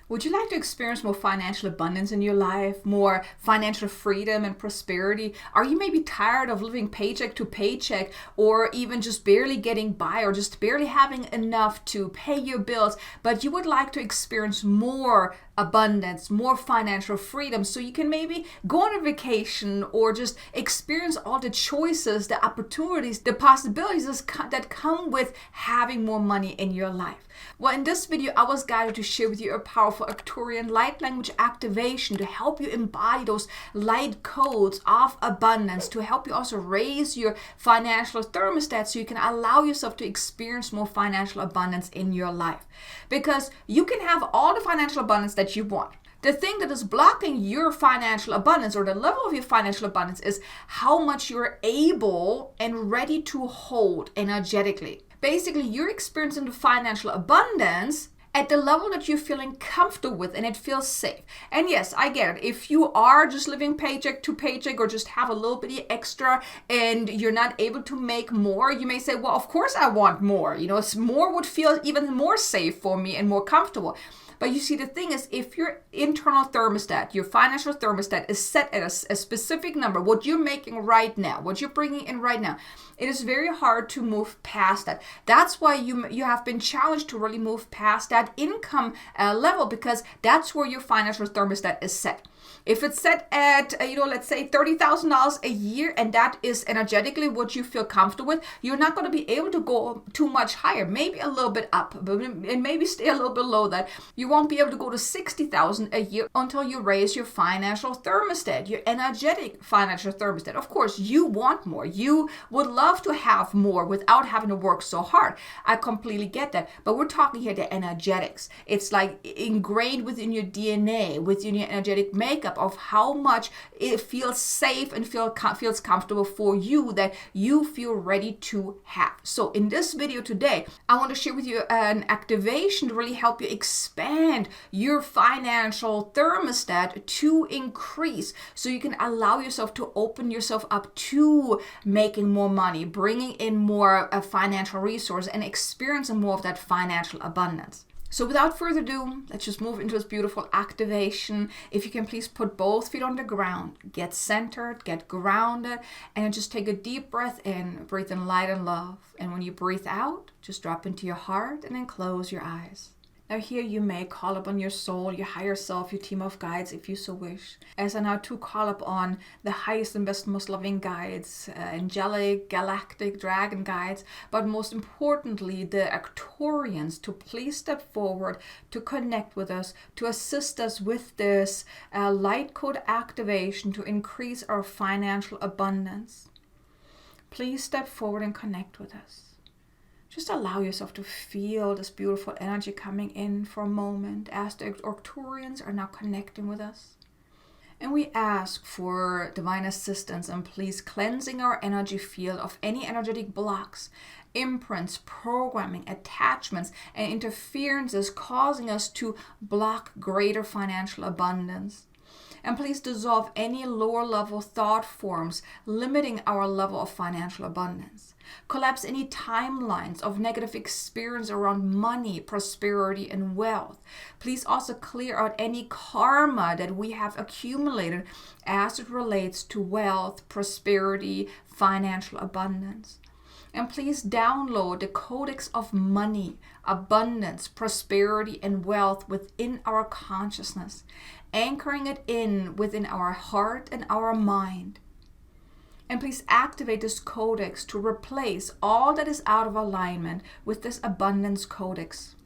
Would you like to experience more financial abundance in your life, more financial freedom and prosperity? Are you maybe tired of living paycheck to paycheck, or even just barely getting by, or just barely having enough to pay your bills, but you would like to experience more abundance, more financial freedom, so you can maybe go on a vacation or just experience all the choices, the opportunities, the possibilities that come with having more money in your life? Well, in this video, I was guided to share with you a powerful Arcturian light language activation to help you embody those light codes of abundance, to help you also raise your financial thermostat so you can allow yourself to experience more financial abundance in your life. Because you can have all the financial abundance that you want. The thing that is blocking your financial abundance, or the level of your financial abundance, is how much you're able and ready to hold energetically. Basically, you're experiencing the financial abundance at the level that you're feeling comfortable with and it feels safe. And yes, I get it. If you are just living paycheck to paycheck, or just have a little bit extra and you're not able to make more, you may say, well, of course I want more. More would feel even more safe for me and more comfortable. But you see, the thing is, if your internal thermostat, your financial thermostat is set at a specific number, what you're making right now, what you're bringing in right now, it is very hard to move past that. That's why you have been challenged to really move past that income level, because that's where your financial thermostat is set. If it's set at, let's say $30,000 a year, and that is energetically what you feel comfortable with, you're not going to be able to go too much higher. Maybe a little bit up, but and maybe stay a little below that. You won't be able to go to $60,000 a year until you raise your financial thermostat, your energetic financial thermostat. Of course, you want more. You would love to have more without having to work so hard. I completely get that. But we're talking here the energetics. It's like ingrained within your DNA, within your energetic makeup, of how much it feels safe and feels comfortable for you, that you feel ready to have. So in this video today, I want to share with you an activation to really help you expand your financial thermostat to increase, so you can allow yourself to open yourself up to making more money, bringing in more financial resource, and experiencing more of that financial abundance. So without further ado, let's just move into this beautiful activation. If you can please put both feet on the ground, get centered, get grounded, and just take a deep breath in, breathe in light and love. And when you breathe out, just drop into your heart and then close your eyes. Now here you may call upon your soul, your higher self, your team of guides if you so wish. As I now too call upon the highest and best, most loving guides, angelic, galactic, dragon guides, but most importantly the Arcturians, to please step forward, to connect with us, to assist us with this light code activation to increase our financial abundance. Please step forward and connect with us. Just allow yourself to feel this beautiful energy coming in for a moment as the Arcturians are now connecting with us. And we ask for divine assistance and please cleansing our energy field of any energetic blocks, imprints, programming, attachments, and interferences causing us to block greater financial abundance. And please dissolve any lower level thought forms limiting our level of financial abundance. Collapse any timelines of negative experience around money, prosperity, and wealth. Please also clear out any karma that we have accumulated as it relates to wealth, prosperity, financial abundance. And please download the Codex of Money, Abundance, Prosperity, and Wealth within our consciousness, anchoring it within our heart and our mind. And please activate this codex to replace all that is out of alignment with this abundance codex.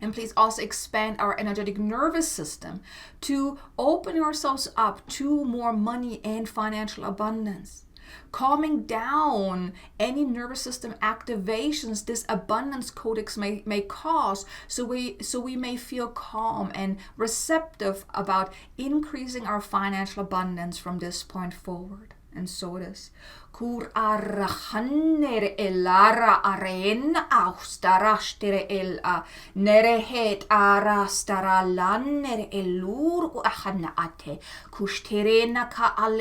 And please also expand our energetic nervous system to open ourselves up to more money and financial abundance. Calming down any nervous system activations this abundance codex may cause, so we may feel calm and receptive about increasing our financial abundance from this point forward. And so it is. Kur arrahanner elara aren austarastere el a nerehet arastara lanner elur ahana ate kushterena ka al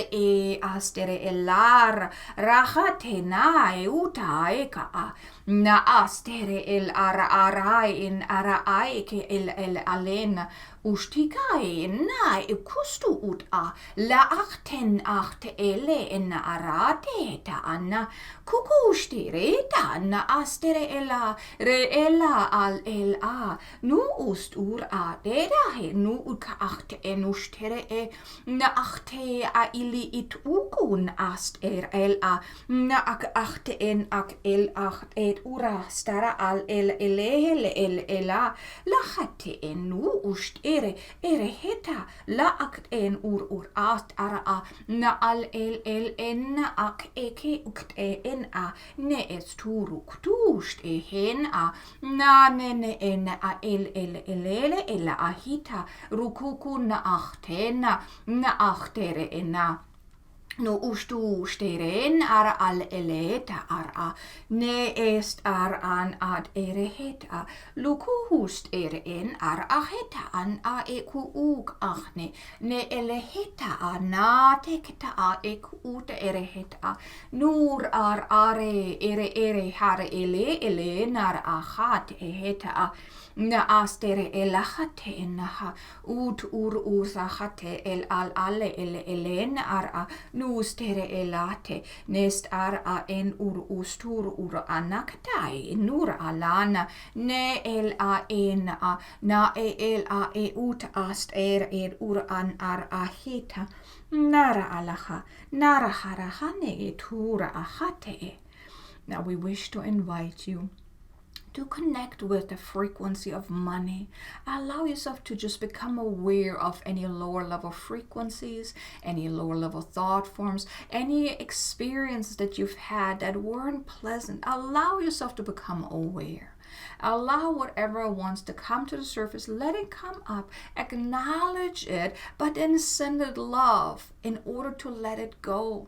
astere elar rahate na uta eka a na astere el arai in arai ke el alen Ustikai na kustu ut a la achte ele en arate ta anna kukusti reta na astere ela re ela al el a nu ust ur a dera he nu uka achte en ustere e na achte a ili it ukun ast el a na ak achte en ak el acht et ura stara al el el ela la hatte en nu ust ere heta la akt en ur ast ara a na al el en ak eke ukt en a ne es turu ktust hen a na ne en a el a hita rukuku na achtena na achtere ena no ustu steren ar al eleta ar a ne est ar an ad ereheta luku hust en ar aheta an a eku ug achne ne eleheta a na teketa a eku ut ereheta nur ar are ere har ele nar a hat eheta a na astere elahate enaha ut ur usahate el al ale elen ar a nustere elate nest ar a en ur ustur ur anaktai nur alana ne el a en a na el a ut ast ur an ar a hita nara alaha nara harahane tura ahate. Now we wish to invite you to connect with the frequency of money. Allow yourself to just become aware of any lower level frequencies, any lower level thought forms, any experiences that you've had that weren't pleasant. Allow yourself to become aware. Allow whatever wants to come to the surface, let it come up, acknowledge it, but then send it love in order to let it go.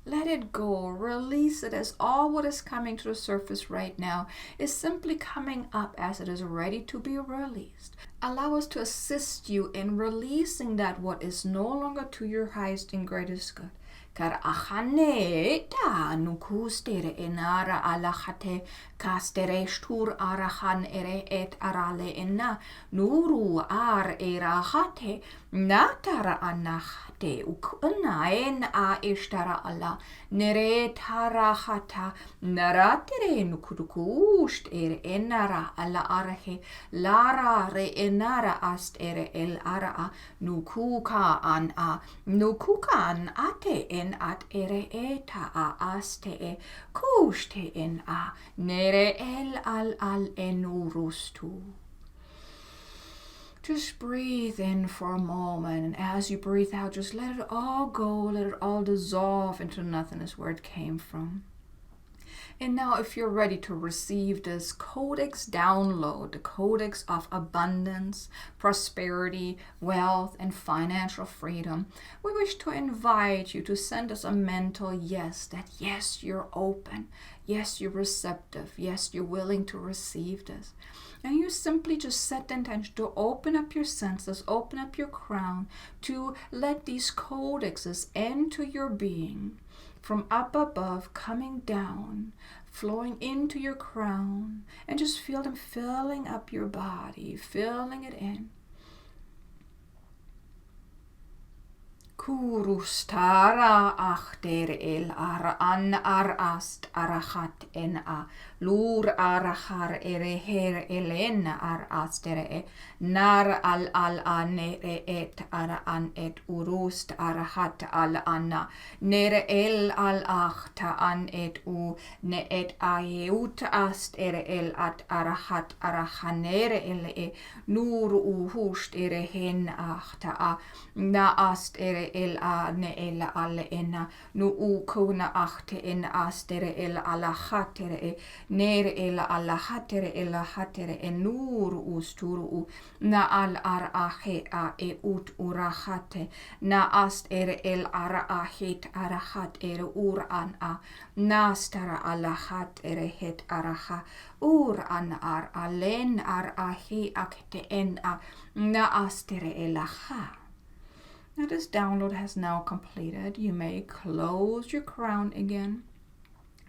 Let it go, release it, as all what is coming to the surface right now is simply coming up as it is ready to be released. Allow us to assist you in releasing that what is no longer to your highest and greatest good. Kar achane ta nukustere enara alachate kastere stur arahan ere et arale enna nuru ar erahate natara anachate ukuna en a ishtara ala nere tarahata naratere nukudukusht enara ala arahe lara re enara ast ere el ara nukuka an a nukukan ate en at ere eta a aste e kushte en a nere el al en urustu. Just breathe in for a moment, and as you breathe out, just let it all go, let it all dissolve into nothingness where it came from. And now if you're ready to receive this codex download, the codex of abundance, prosperity, wealth, and financial freedom, we wish to invite you to send us a mental yes, that yes, you're open, yes, you're receptive, yes, you're willing to receive this. And you simply just set the intention to open up your senses, open up your crown, to let these codexes enter your being from up above, coming down, flowing into your crown, and just feel them filling up your body, filling it in. Kurustara achter el ar an ar ast arachat en a lur arachar ere her elen ar astere e nar al anere et ara an et urust arachat al anna nere el al achta an et u ne et aeut ast ere el at arachat arachanere el e nur u hust ere hen achta a na ast ere el a ne el ale ena nu u kuna achte en astere el ala hatere e nere el ala hatere el hatere en nur usturu u na al ar a he a e ut urahate na ast el ara a het arahat ur an a nastara ala hat het araha ur an ar alen ar a he akte en a na astere elaha. Now this download has now completed. You may close your crown again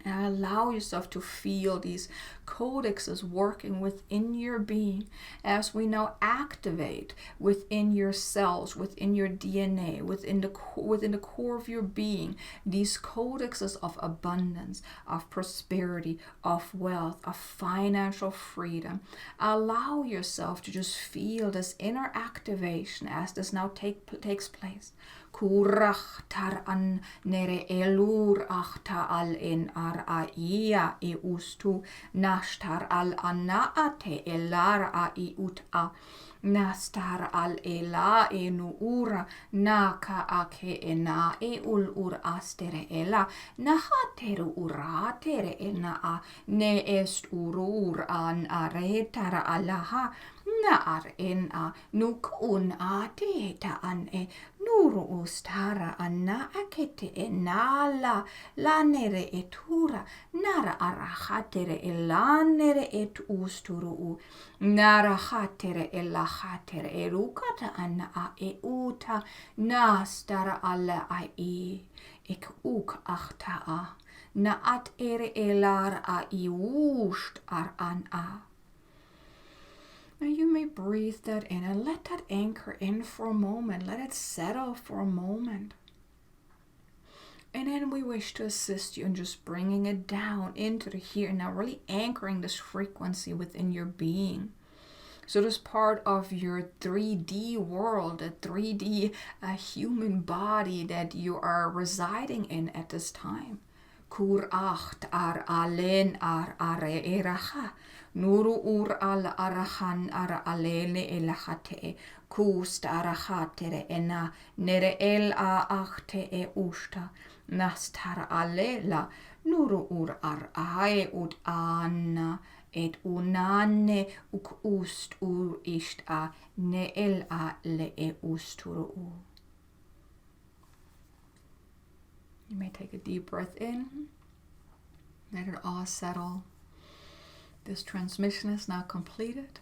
and allow yourself to feel these codexes working within your being as we now activate within your cells, within your DNA, within the core of your being, these codexes of abundance, of prosperity, of wealth, of financial freedom. Allow yourself to just feel this inner activation as this now takes place. Kurach tar an nere elur achta al en ar a ia e ustu nashtar al anaate elar a I ut a nastar al ela e nu ura naka ake ena e ur astere ela nahateru uratere ena a ne est urur an aretara alaha na ar en a nuk un a te an e nuru ustara anna akete e nala lanere e tura nara arahatere e lanere et usturu u nara hatere e la hatere e rukata anna a e uta nastara alla a e ek uk achta a na at ere elar a I ust ar an a. Now you may breathe that in and let that anchor in for a moment. Let it settle for a moment. And then we wish to assist you in just bringing it down into the here and now, really anchoring this frequency within your being. So this part of your 3D world, a 3D human body that you are residing in at this time. Kur acht ar alen ar are eraha. Nuru ur al arahan ara alele elahate kust arahatere ena nere el a achte e usta nastar alela nuru ur ar ae ut anna et unane uk ust ur ist a ne el a le e usturu u. You may take a deep breath in. Let it all settle. This transmission is now completed.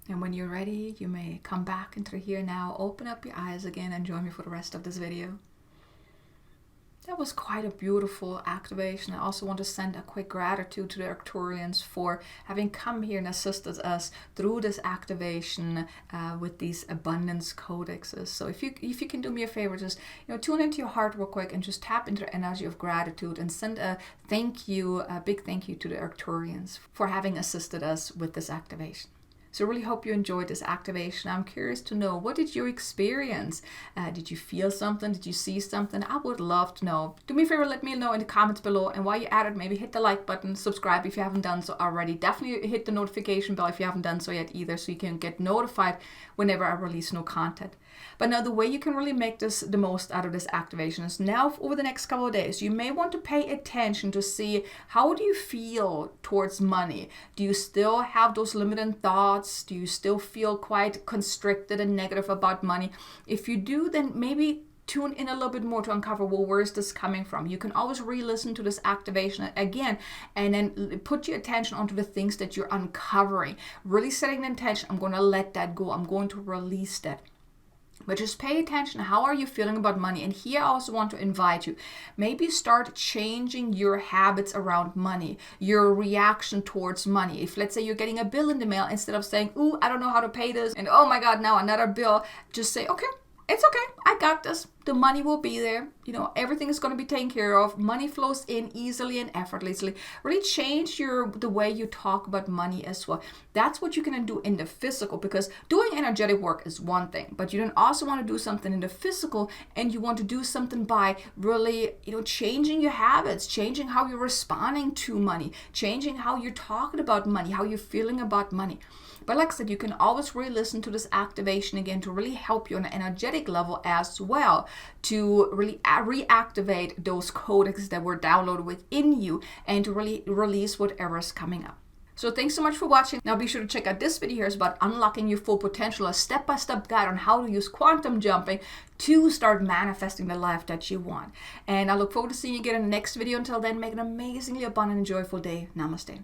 And when you're ready, you may come back into the here now, open up your eyes again and join me for the rest of this video. That was quite a beautiful activation. I also want to send a quick gratitude to the Arcturians for having come here and assisted us through this activation with these abundance codexes. So if you can do me a favor, just tune into your heart real quick and just tap into the energy of gratitude and send a big thank you to the Arcturians for having assisted us with this activation. So I really hope you enjoyed this activation. I'm curious to know, what did you experience? Did you feel something? Did you see something? I would love to know. Do me a favor, let me know in the comments below. And while you're at it, maybe hit the like button, subscribe if you haven't done so already. Definitely hit the notification bell if you haven't done so yet either, so you can get notified whenever I release new content. But now the way you can really make the most out of this activation is now over the next couple of days, you may want to pay attention to see, how do you feel towards money? Do you still have those limiting thoughts? Do you still feel quite constricted and negative about money? If you do, then maybe tune in a little bit more to uncover, well, where is this coming from? You can always re-listen to this activation again and then put your attention onto the things that you're uncovering. Really setting the intention, I'm going to let that go. I'm going to release that. But just pay attention. How are you feeling about money? And here I also want to invite you. Maybe start changing your habits around money, your reaction towards money. If let's say you're getting a bill in the mail, instead of saying, ooh, I don't know how to pay this, and oh my God, now another bill, just say, okay, it's okay. I got this. The money will be there. Everything is going to be taken care of. Money flows in easily and effortlessly. Really change the way you talk about money as well. That's what you can do in the physical, because doing energetic work is one thing, but you don't also want to do something in the physical, and you want to do something by really, changing your habits, changing how you're responding to money, changing how you're talking about money, how you're feeling about money. But like I said, you can always re-listen to this activation again to really help you on an energetic level as well. to really reactivate those codecs that were downloaded within you and to really release whatever's coming up. So thanks so much for watching. Now be sure to check out this video here. It's about unlocking your full potential, a step-by-step guide on how to use quantum jumping to start manifesting the life that you want. And I look forward to seeing you again in the next video. Until then, make an amazingly abundant and joyful day. Namaste.